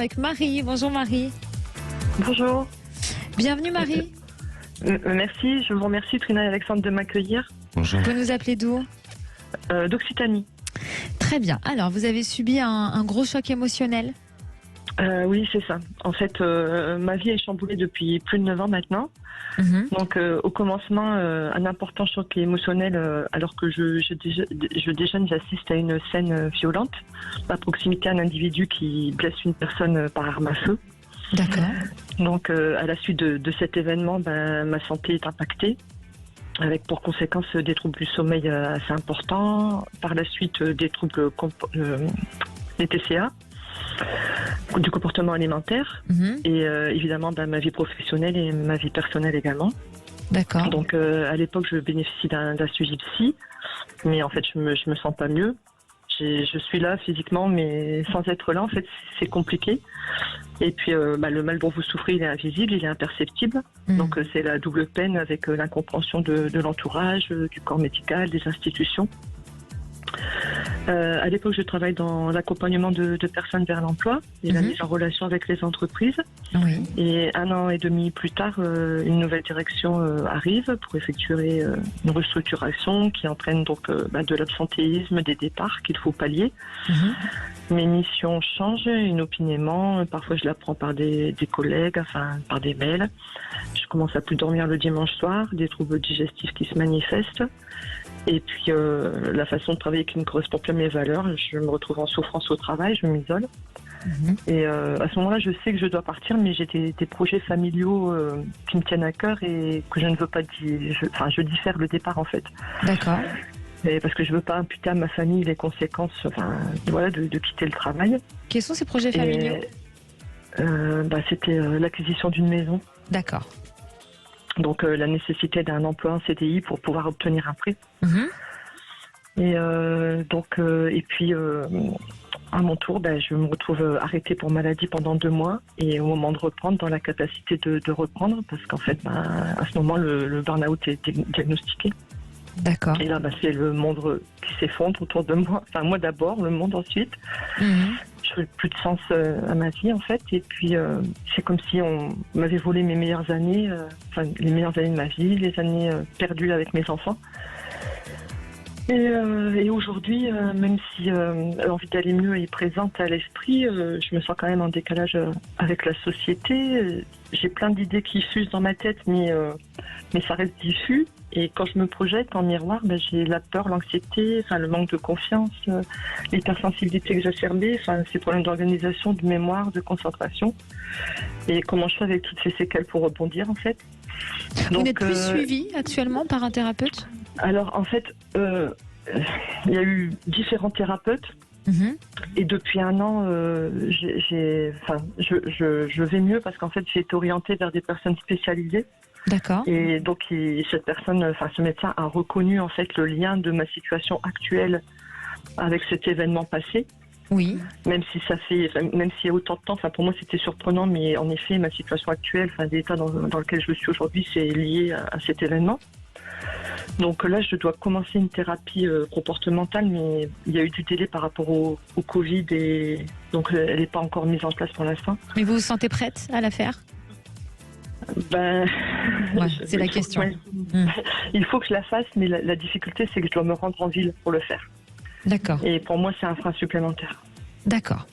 avec Marie. Bonjour Marie. Bonjour. Bienvenue Marie. Merci, je vous remercie Trina et Alexandre de m'accueillir. Bonjour. Vous nous appelez d'où? D'Occitanie. Très bien. Alors, vous avez subi un gros choc émotionnel? Oui, c'est ça. En fait, ma vie est chamboulée depuis plus de 9 ans maintenant. Donc, au commencement, un important choc émotionnel, alors que je déjeune, j'assiste à une scène violente, à proximité d'un individu qui blesse une personne par arme à feu. D'accord. Donc, à la suite de cet événement, ma santé est impactée, avec pour conséquence des troubles du sommeil assez importants, par la suite des troubles des TCA, du comportement alimentaire, et évidemment ma vie professionnelle et ma vie personnelle également. D'accord. Donc à l'époque je bénéficie d'un suivi psy, mais en fait je me sens pas mieux. Je suis là physiquement, mais sans être là en fait c'est compliqué. Et puis le mal dont vous souffrez il est invisible, il est imperceptible. Donc c'est la double peine avec l'incompréhension de l'entourage, du corps médical, des institutions. À l'époque, je travaille dans l'accompagnement de personnes vers l'emploi et la mise en relation avec les entreprises. Oui. Et 1 an et demi plus tard, une nouvelle direction arrive pour effectuer une restructuration qui entraîne donc de l'absentéisme, des départs qu'il faut pallier. Mes missions changent inopinément. Parfois, je l'apprends par des collègues, enfin par des mails. Je commence à plus dormir le dimanche soir, des troubles digestifs qui se manifestent. Et puis la façon de travailler qui ne correspond plus à mes valeurs, je me retrouve en souffrance au travail, je m'isole. Et à ce moment-là, je sais que je dois partir, mais j'ai des projets familiaux qui me tiennent à cœur et que je ne veux pas dire. Je diffère le départ en fait. D'accord. Et parce que je ne veux pas imputer à ma famille les conséquences de quitter le travail. Quels sont ces projets familiaux? C'était l'acquisition d'une maison. D'accord. Donc la nécessité d'un emploi en CDI pour pouvoir obtenir un prêt. Et puis à mon tour, je me retrouve arrêtée pour maladie pendant 2 mois et au moment de reprendre, dans la capacité de reprendre, parce qu'en fait, à ce moment, le burn-out est diagnostiqué. D'accord. Et là, c'est le monde qui s'effondre autour de moi. Enfin, moi d'abord, le monde ensuite. Je n'ai plus de sens à ma vie, en fait. Et puis, c'est comme si on m'avait volé mes meilleures années, les meilleures années de ma vie, les années perdues avec mes enfants. Et aujourd'hui, même si l'envie d'aller mieux est présente à l'esprit, je me sens quand même en décalage avec la société. J'ai plein d'idées qui fusent dans ma tête, mais ça reste diffus. Et quand je me projette en miroir, j'ai la peur, l'anxiété, le manque de confiance, l'hypersensibilité exacerbée, ces problèmes d'organisation, de mémoire, de concentration. Et comment je fais avec toutes ces séquelles pour rebondir, en fait. Vous n'êtes plus suivi actuellement par un thérapeute? Alors, en fait, il y a eu différents thérapeutes. Et depuis 1 an, je vais mieux parce qu'en fait, j'ai été orientée vers des personnes spécialisées. D'accord. Et donc, cette personne, ce médecin a reconnu en fait le lien de ma situation actuelle avec cet événement passé. Oui. Même s'il y a autant de temps, pour moi c'était surprenant, mais en effet, ma situation actuelle, l'état dans lequel je suis aujourd'hui, c'est lié à cet événement. Donc là, je dois commencer une thérapie comportementale, mais il y a eu du délai par rapport au Covid et donc elle n'est pas encore mise en place pour l'instant. Mais vous vous sentez prête à la faire? C'est la question. Il faut que je la fasse, mais la difficulté, c'est que je dois me rendre en ville pour le faire. D'accord. Et pour moi, c'est un frein supplémentaire. D'accord.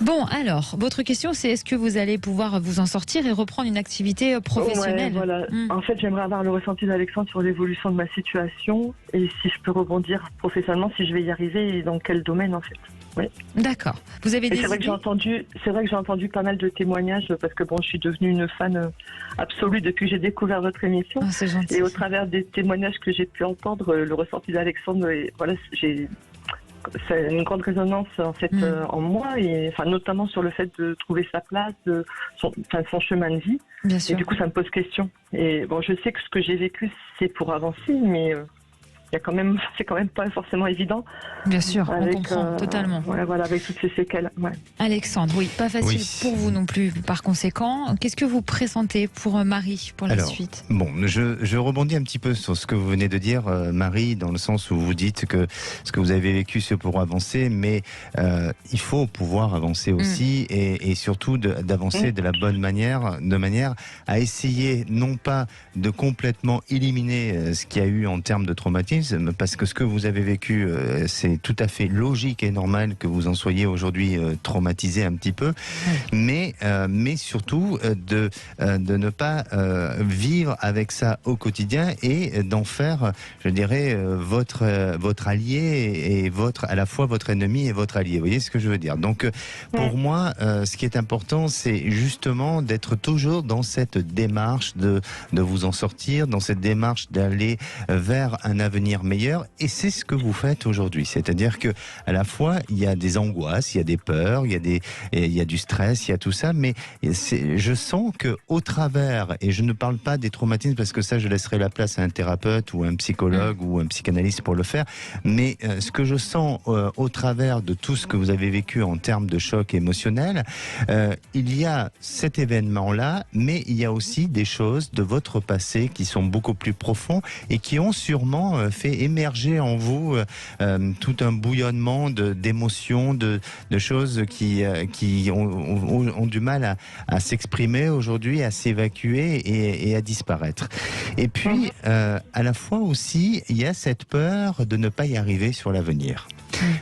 Bon, alors, votre question, c'est est-ce que vous allez pouvoir vous en sortir et reprendre une activité professionnelle? Voilà. En fait, j'aimerais avoir le ressenti d'Alexandre sur l'évolution de ma situation et si je peux rebondir professionnellement, si je vais y arriver et dans quel domaine, en fait. Oui. D'accord. Vous avez des idées? C'est vrai que j'ai entendu pas mal de témoignages parce que je suis devenue une fan absolue depuis que j'ai découvert votre émission. Oh, c'est gentil. Et au travers des témoignages que j'ai pu entendre, le ressenti d'Alexandre, c'est une grande résonance en fait en moi et notamment sur le fait de trouver sa place, son chemin de vie. Bien sûr. Et du coup, ça me pose question. Et je sais que ce que j'ai vécu, c'est pour avancer, mais c'est quand même pas forcément évident. Bien sûr, on comprend totalement. Voilà, avec toutes ces séquelles. Ouais. Alexandre, oui, pas facile pour vous non plus. Par conséquent, qu'est-ce que vous pressentez pour Marie, pour la suite? Bon, je rebondis un petit peu sur ce que vous venez de dire, Marie, dans le sens où vous dites que ce que vous avez vécu, c'est pour avancer, mais il faut pouvoir avancer aussi, et surtout d'avancer de la bonne manière, de manière à essayer non pas de complètement éliminer ce qu'il y a eu en termes de traumatisme, parce que ce que vous avez vécu, c'est tout à fait logique et normal que vous en soyez aujourd'hui traumatisé un petit peu, mais surtout de ne pas vivre avec ça au quotidien et d'en faire, je dirais, votre allié et à la fois votre ennemi et votre allié. Vous voyez ce que je veux dire? Donc, pour moi, ce qui est important, c'est justement d'être toujours dans cette démarche de vous en sortir, dans cette démarche d'aller vers un avenir meilleur, et c'est ce que vous faites aujourd'hui. C'est-à-dire que à la fois il y a des angoisses, il y a des peurs, il y a du stress, il y a tout ça, mais je sens que au travers, et je ne parle pas des traumatismes parce que ça je laisserai la place à un thérapeute ou un psychologue ou un psychanalyste pour le faire, mais ce que je sens au travers de tout ce que vous avez vécu en termes de choc émotionnel, il y a cet événement-là, mais il y a aussi des choses de votre passé qui sont beaucoup plus profonds et qui ont sûrement fait émerger en vous tout un bouillonnement d'émotions, de choses qui ont du mal à s'exprimer aujourd'hui, à s'évacuer et à disparaître. Et puis, à la fois aussi, il y a cette peur de ne pas y arriver sur l'avenir.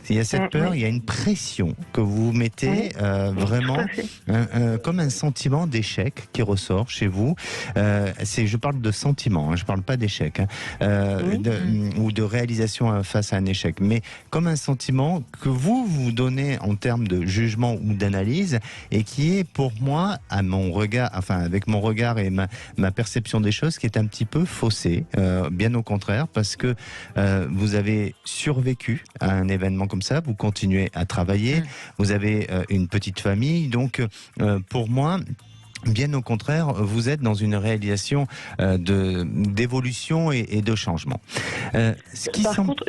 Il y a cette peur, il y a une pression que vous mettez vraiment comme un sentiment d'échec qui ressort chez vous. Je parle de sentiment, je ne parle pas d'échec, ou de réalisation face à un échec, mais comme un sentiment que vous donnez en termes de jugement ou d'analyse, et qui est pour moi, à mon regard, enfin avec mon regard et ma perception des choses, qui est un petit peu faussée, bien au contraire, parce que vous avez survécu à un événement comme ça, vous continuez à travailler, vous avez une petite famille, donc pour moi, bien au contraire, vous êtes dans une réalisation d'évolution et de changement. Par contre,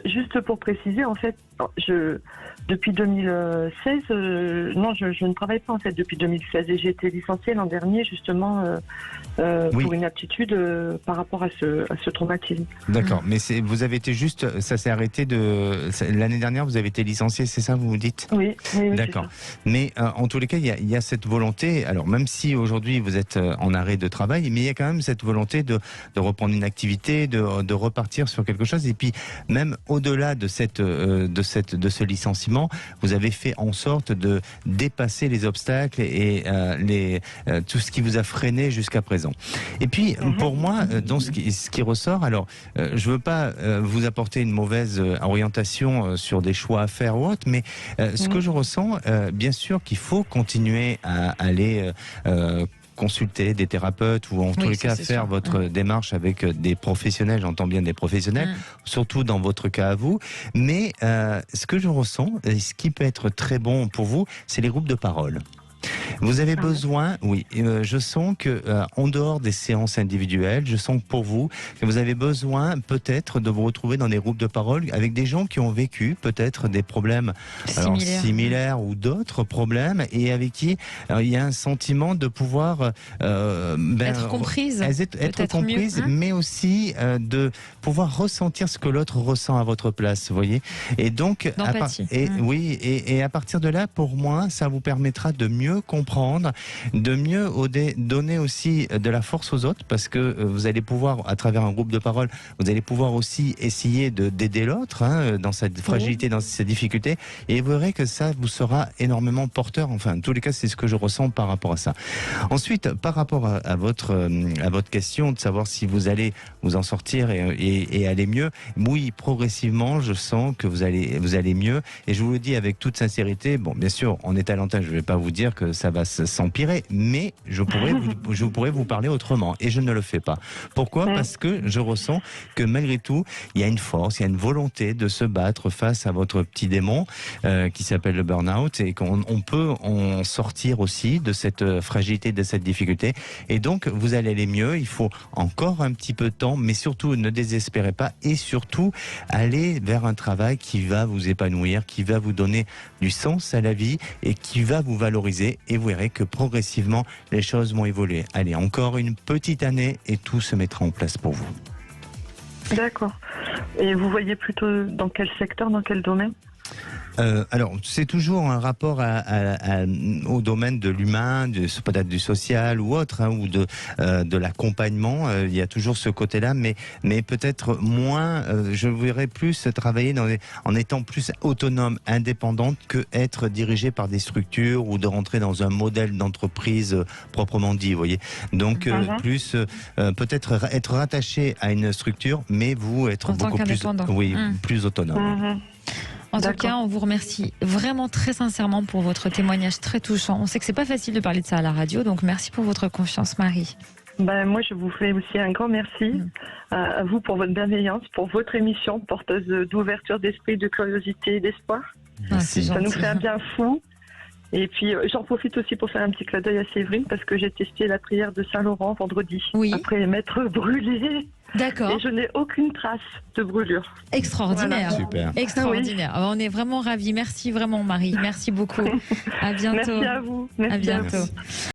juste pour préciser, en fait, depuis 2016, non, je ne travaille pas en fait depuis 2016, et j'ai été licenciée l'an dernier justement pour une aptitude par rapport à ce traumatisme. D'accord, mais vous avez été juste, ça s'est arrêté l'année dernière, vous avez été licenciée, c'est ça, vous dites? Oui. D'accord. Mais en tous les cas, il y a cette volonté, alors même si aujourd'hui vous êtes en arrêt de travail, mais il y a quand même cette volonté de reprendre une activité, de repartir sur quelque chose, et puis même au-delà de ce licenciement, vous avez fait en sorte de dépasser les obstacles et tout ce qui vous a freiné jusqu'à présent. Et puis pour moi, dans ce qui ressort, alors je veux pas vous apporter une mauvaise orientation sur des choix à faire ou autre, mais ce que je ressens, bien sûr qu'il faut continuer à aller consulter des thérapeutes, ou en tous les cas faire votre démarche avec des professionnels, j'entends bien des professionnels, surtout dans votre cas à vous, mais ce que je ressens, et ce qui peut être très bon pour vous, c'est les groupes de parole. Vous avez besoin, je sens que en dehors des séances individuelles, je sens que pour vous, que vous avez besoin peut-être de vous retrouver dans des groupes de parole avec des gens qui ont vécu peut-être des problèmes similaires ou d'autres problèmes, et avec qui il y a un sentiment de pouvoir être comprise, mais aussi de pouvoir ressentir ce que l'autre ressent à votre place, vous voyez. Et donc, et à partir de là, pour moi, ça vous permettra de mieux comprendre, de mieux donner aussi de la force aux autres, parce que vous allez pouvoir, à travers un groupe de parole, vous allez pouvoir aussi essayer d'aider l'autre dans sa fragilité, dans ses difficultés, et vous verrez que ça vous sera énormément porteur. Enfin, en tous les cas, c'est ce que je ressens par rapport à ça. Ensuite, par rapport à votre question de savoir si vous allez vous en sortir et aller mieux, oui, progressivement, je sens que vous allez mieux, et je vous le dis avec toute sincérité. Bon, bien sûr, en état l'antenne, je ne vais pas vous dire que ça va s'empirer, mais je pourrais vous parler autrement, et je ne le fais pas. Pourquoi ? Parce que je ressens que malgré tout, il y a une force, il y a une volonté de se battre face à votre petit démon qui s'appelle le burn-out, et qu'on peut en sortir aussi de cette fragilité, de cette difficulté. Et donc, vous allez aller mieux. Il faut encore un petit peu de temps, mais surtout, ne désespérez pas, et surtout, allez vers un travail qui va vous épanouir, qui va vous donner du sens à la vie et qui va vous valoriser, et vous verrez que progressivement, les choses vont évoluer. Allez, encore une petite année et tout se mettra en place pour vous. D'accord. Et vous voyez plutôt dans quel secteur, dans quel domaine ? Alors, c'est toujours un rapport au domaine de l'humain, peut-être du social ou autre, hein, ou de l'accompagnement. Il y a toujours ce côté-là, mais peut-être moins. Je verrais plus travailler en étant plus autonome, indépendante, que être dirigé par des structures ou de rentrer dans un modèle d'entreprise proprement dit. Vous voyez. Donc plus peut-être être rattaché à une structure, mais vous être beaucoup plus autonome. En tout cas, on vous remercie vraiment très sincèrement pour votre témoignage très touchant. On sait que c'est pas facile de parler de ça à la radio, donc merci pour votre confiance, Marie. Moi, je vous fais aussi un grand merci à vous pour votre bienveillance, pour votre émission porteuse d'ouverture d'esprit, de curiosité et d'espoir. Ça nous fait un bien fou. Et puis, j'en profite aussi pour faire un petit clin d'œil à Séverine, parce que j'ai testé la prière de Saint-Laurent vendredi, après m'être brûlée. D'accord. Et je n'ai aucune trace de brûlure. Extraordinaire. Voilà. Super. Extraordinaire. Oui. On est vraiment ravis. Merci vraiment, Marie. Merci beaucoup. À bientôt. Merci à vous. À bientôt. Merci.